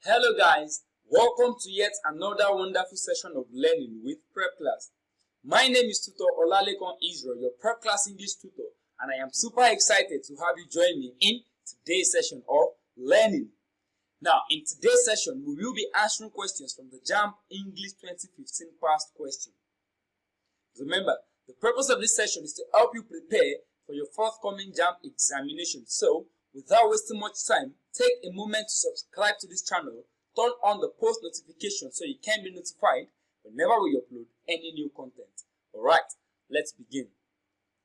Hello guys, welcome to yet another wonderful session of learning with Prepclass. My name is Tutor Olalekon Israel, your Prepclass English tutor, and I am super excited to have you join me in today's session of learning. Now, in today's session, we will be answering questions from the Jamb English 2015 past question. Remember, the purpose of this session is to help you prepare for your forthcoming Jamb examination. So, without wasting much time, take a moment to subscribe to this channel, turn on the post notification so you can be notified whenever we upload any new content. Alright, let's begin.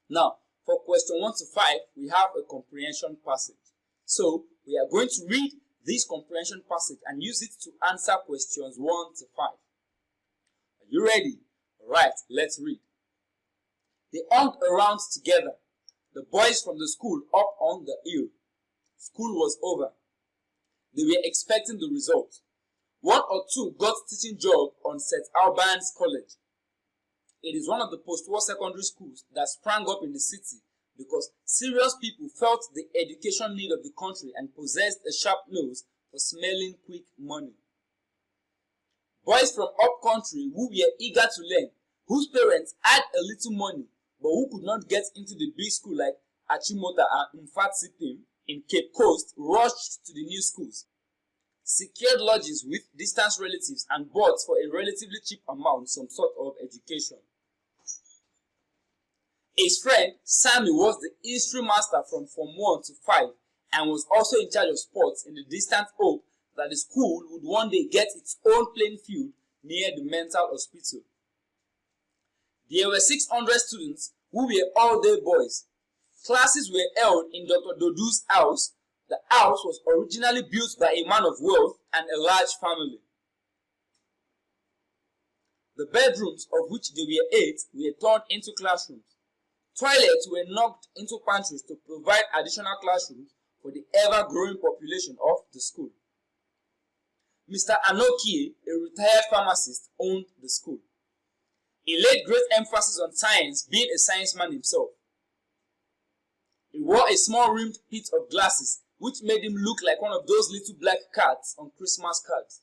Now, for question 1 to 5, we have a comprehension passage. So, we are going to read this comprehension passage and use it to answer questions 1 to 5. Are you ready? Alright, let's read. They hung around together, the boys from the school up on the hill. School was over. They were expecting the result. 1 or 2 got teaching job on St. Albans College. It is one of the post-war secondary schools that sprang up in the city because serious people felt the education need of the country and possessed a sharp nose for smelling quick money. Boys from up country who were eager to learn, whose parents had a little money but who could not get into the big school like Achimota and Mfatsipim in Cape Coast, rushed to the new schools, secured lodgings with distant relatives and bought for a relatively cheap amount some sort of education. His friend Sammy was the history master from Form 1 to 5 and was also in charge of sports in the distant hope that the school would one day get its own playing field near the mental hospital. There were 600 students who were all-day boys. Classes were held in Dr. Dodu's house. The house was originally built by a man of wealth and a large family. The bedrooms, of which there were 8, were turned into classrooms. Toilets were knocked into pantries to provide additional classrooms for the ever-growing population of the school. Mr. Anokie, a retired pharmacist, owned the school. He laid great emphasis on science, being a science man himself. He wore a small rimmed pit of glasses, which made him look like one of those little black cats on Christmas cards.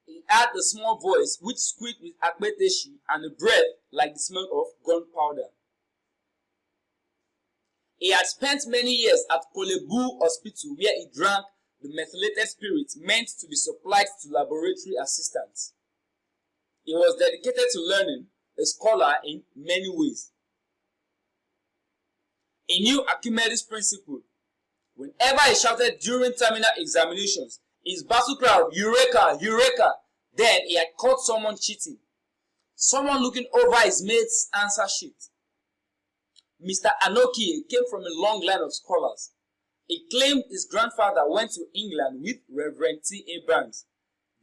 He had a small voice which squeaked with akbeteshi and a breath like the smell of gunpowder. He had spent many years at Polebu Hospital where he drank the methylated spirit meant to be supplied to laboratory assistants. He was dedicated to learning, a scholar in many ways. He knew Archimedes' principle. Whenever he shouted during terminal examinations, his battle cry of Eureka! Eureka! Then he had caught someone cheating. Someone looking over his mate's answer sheet. Mr. Anokie came from a long line of scholars. He claimed his grandfather went to England with Reverend T.A. Barnes,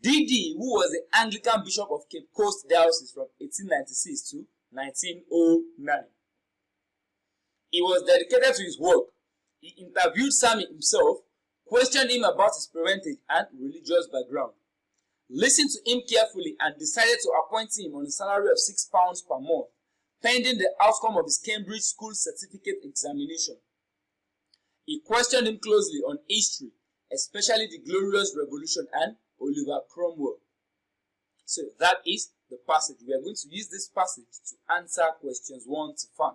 D.D., who was the Anglican Bishop of Cape Coast Diocese from 1896 to 1909. He was dedicated to his work. He interviewed Sammy himself, questioned him about his parentage and religious background, listened to him carefully and decided to appoint him on a salary of £6 per month, pending the outcome of his Cambridge School Certificate examination. He questioned him closely on history, especially the Glorious Revolution and Oliver Cromwell. So that is the passage. We are going to use this passage to answer questions 1 to 5.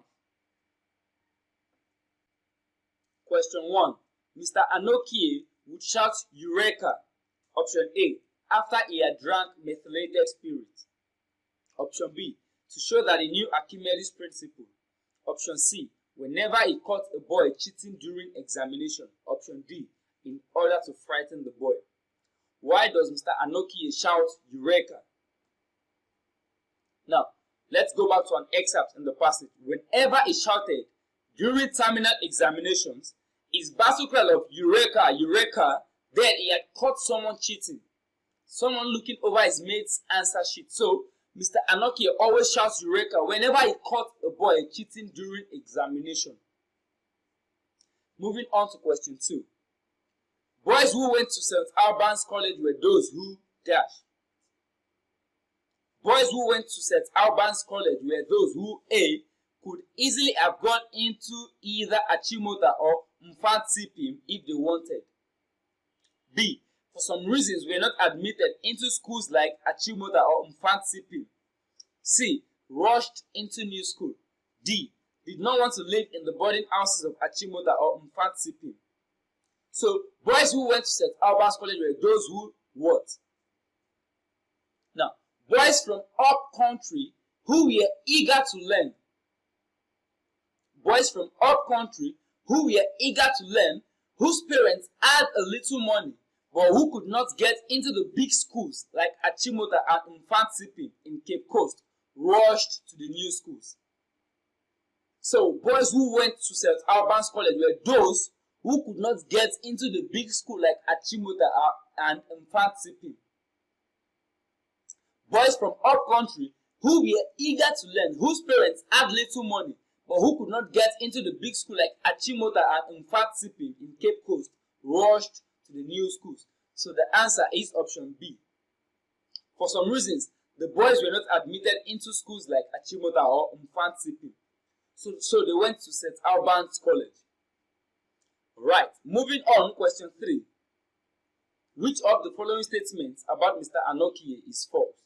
Question 1. Mr. Anokie would shout Eureka, option A, after he had drank methylated spirit. Option B, to show that he knew Archimedes' principle. Option C, whenever he caught a boy cheating during examination. Option D, in order to frighten the boy. Why does Mr. Anokie shout Eureka? Now, let's go back to an excerpt in the passage. Whenever he shouted during terminal examinations, his battle cry of Eureka! Eureka! Then he had caught someone cheating. Someone looking over his mate's answer sheet. So, Mr. Anokie always shouts Eureka whenever he caught a boy cheating during examination. Moving on to question 2. Boys who went to St. Albans College were those who dash. Boys who went to St. Albans College were those who A, could easily have gone into either Achimota or Mfatsipim if they wanted. B, for some reasons were not admitted into schools like Achimota or Mfantsipi. C. Rushed into new school. D. Did not want to live in the boarding houses of Achimota or Mfantsipi. So, boys who went to St. Albans College were those who what? Now, boys from up country who were eager to learn. Boys from up country who were eager to learn, whose parents had a little money, but who could not get into the big schools like Achimota and Mfantsipi in Cape Coast, rushed to the new schools. So, boys who went to St. Albans College were those who could not get into the big school like Achimota and Mfantsipi. Boys from up country who were eager to learn, whose parents had little money, but who could not get into the big school like Achimota and Mfantsipi in Cape Coast, rushed to the new schools. So the answer is option B. For some reasons, the boys were not admitted into schools like Achimota or Mfantsipi. So they went to St. Albans College. Right, moving on, question 3. Which of the following statements about Mr. Anokie is false?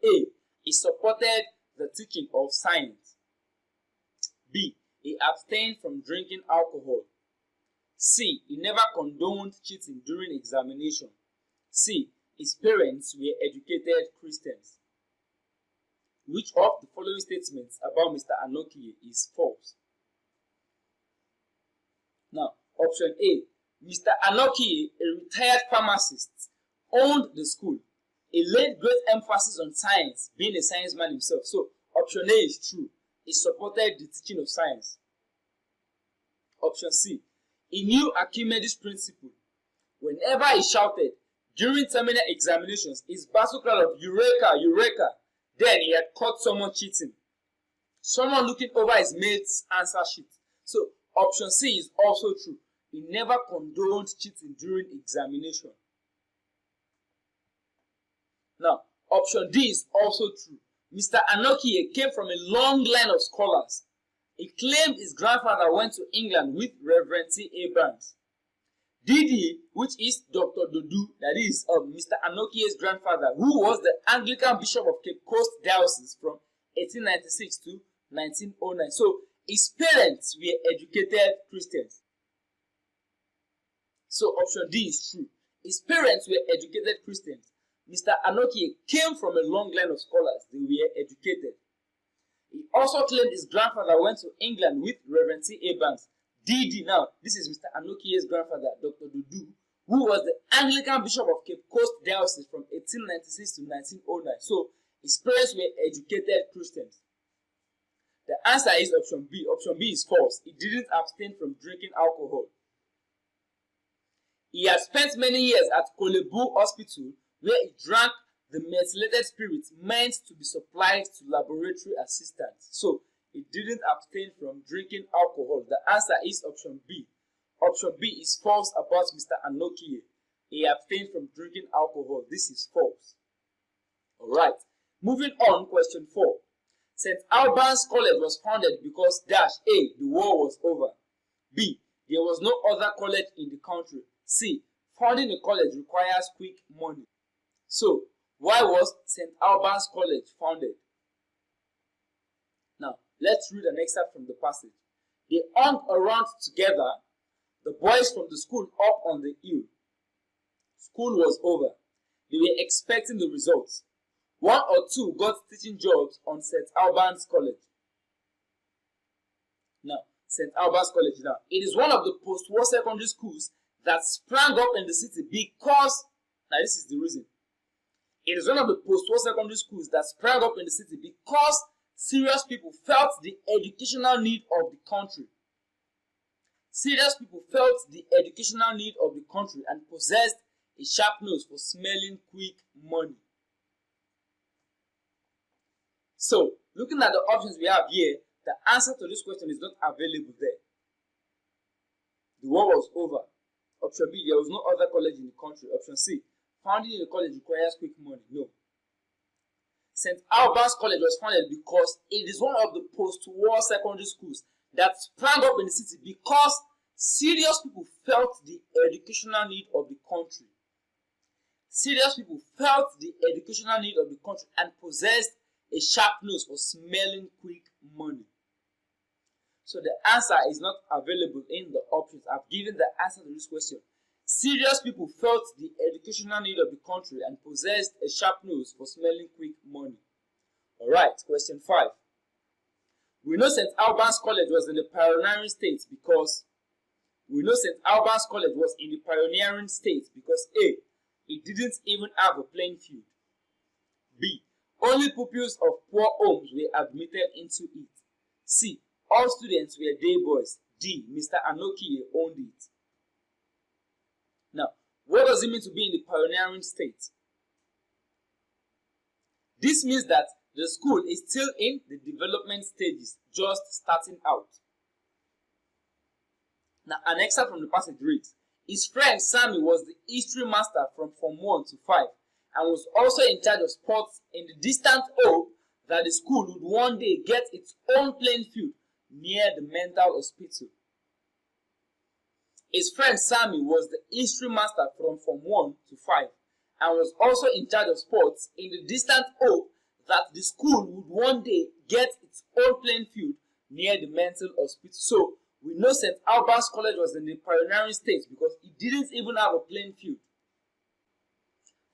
A. He supported the teaching of science. B. He abstained from drinking alcohol. C. He never condoned cheating during examination. C. His parents were educated Christians. Which of the following statements about Mr. Anokie is false? Now, option A. Mr. Anokie, a retired pharmacist, owned the school. He laid great emphasis on science, being a science man himself. So, option A is true. He supported the teaching of science. Option C. He knew Archimedes' principle. Whenever he shouted during terminal examinations, his battle cry of Eureka, Eureka, then he had caught someone cheating. Someone looking over his mate's answer sheet. So, option C is also true. He never condoned cheating during examination. Now, option D is also true. Mr. Anokie came from a long line of scholars. He claimed his grandfather went to England with Reverend T. Abrams. DD, which is Dr. Dodu, that is Mr. Anokie's grandfather, who was the Anglican Bishop of Cape Coast Diocese from 1896 to 1909. So, his parents were educated Christians. So, option D is true. His parents were educated Christians. Mr. Anokie came from a long line of scholars. They were educated. He also claimed his grandfather went to England with Reverend T. Abrams. DD now, this is Mr. Anokie's grandfather, Dr. Dudu, who was the Anglican Bishop of Cape Coast Diocese from 1896 to 1909. So, his parents were educated Christians. The answer is option B. Option B is false. He didn't abstain from drinking alcohol. He had spent many years at Kolebu Hospital, where he drank the methylated spirits meant to be supplied to laboratory assistants. So, he didn't abstain from drinking alcohol. The answer is option B. Option B is false about Mr. Anokie. He abstained from drinking alcohol. This is false. Alright, moving on, question 4. St. Albans College was founded because A. The war was over. B. There was no other college in the country. C. Founding a college requires quick money. So, why was St. Albans College founded? Now, let's read an excerpt from the passage. They hung around together, the boys from the school up on the hill. School was over. They were expecting the results. One or two got teaching jobs on St. Albans College. Now, St. Albans College now. It is one of the post-war secondary schools that sprang up in the city because, now this is the reason. It is one of the post-war secondary schools that sprang up in the city because serious people felt the educational need of the country. Serious people felt the educational need of the country and possessed a sharp nose for smelling quick money. So, looking at the options we have here, the answer to this question is not available there. The war was over. Option B, there was no other college in the country. Option C, founding a college requires quick money. No. St. Albans College was founded because it is one of the post-war secondary schools that sprang up in the city because Serious people felt the educational need of the country. Serious people felt the educational need of the country and possessed a sharp nose for smelling quick money. So the answer is not available in the options. I've given the answer to this question. Serious people felt the educational need of the country and possessed a sharp nose for smelling quick money. Alright, question 5. We know St. Albans College was in the pioneering state because A. It didn't even have a playing field. B. Only pupils of poor homes were admitted into it. C. All students were day boys. D. Mr. Anokie owned it. Now, what does it mean to be in the pioneering state? This means that the school is still in the development stages, just starting out. Now, an excerpt from the passage reads, his friend Sammy was the history master from Form 1 to 5 and was also in charge of sports in the distant hope that the school would one day get its own playing field near the mental hospital. His friend Sammy was the history master from Form 1 to 5 and was also in charge of sports in the distant hope that the school would one day get its own playing field near the mental hospital. So, we know St. Albans College was in the pioneering stage because it didn't even have a playing field.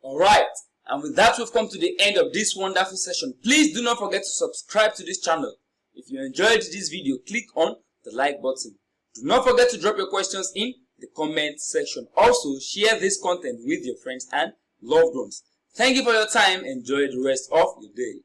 Alright, and with that we've come to the end of this wonderful session. Please do not forget to subscribe to this channel. If you enjoyed this video, click on the like button. Do not forget to drop your questions in the comment section. Also, share this content with your friends and loved ones. Thank you for your time. Enjoy the rest of your day.